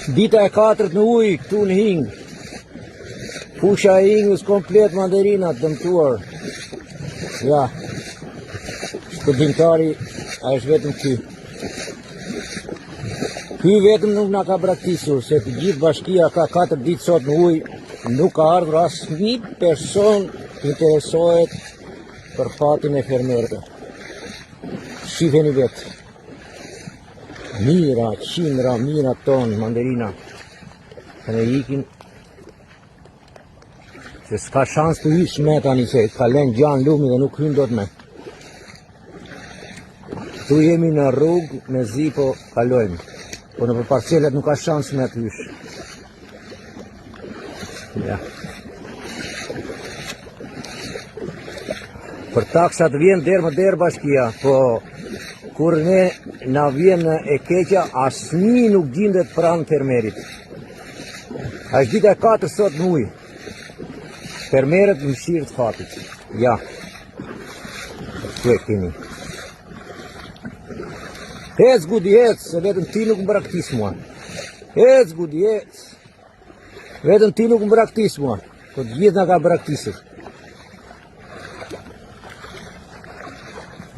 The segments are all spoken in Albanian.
Dita e 4 në ujë, këtu në hing. Fusha e hingës komplet manderinat dëmtuar. Ja. Shpërdimtari, a është vetëm ky. Ky vetëm nuk na ka braktisur, se të gjithë bashkia ka 4 ditë sot në ujë, nuk ka ardhur asnjë person interesohet për fatin e fermerëve. Shifeni vetë. Mira, qindra, mira ton mandarina. Të ne ikin. Se s'ka shans të hysh me tani, se ka len gjanë lumi dhe nuk hyn dot me. Tu jemi në rrugë, me zi po kalojmë. Po në për parcelet nuk ka shans me të hysh. Ja. Për taksat vjen derë më derë bashkia, po kur ne na vjen e keqja, asnjë nuk gjendet pranë fermerit. Është dita e 4 sot në ujë. Fermerët në shirë të fatit. Ja. Kështu e keni. Ec Gudi, ec, se vetëm ti nuk më braktis mua. Ec Gudi, ec. Vetëm ti nuk më braktis mua. Po të gjithë nga ka braktisur.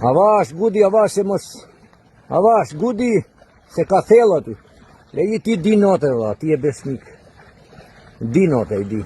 Avash, Gudi, avash se mos... Avash, Gudi, se ka thellë aty. Leji ti di note, ti e besnik. Di note, i di.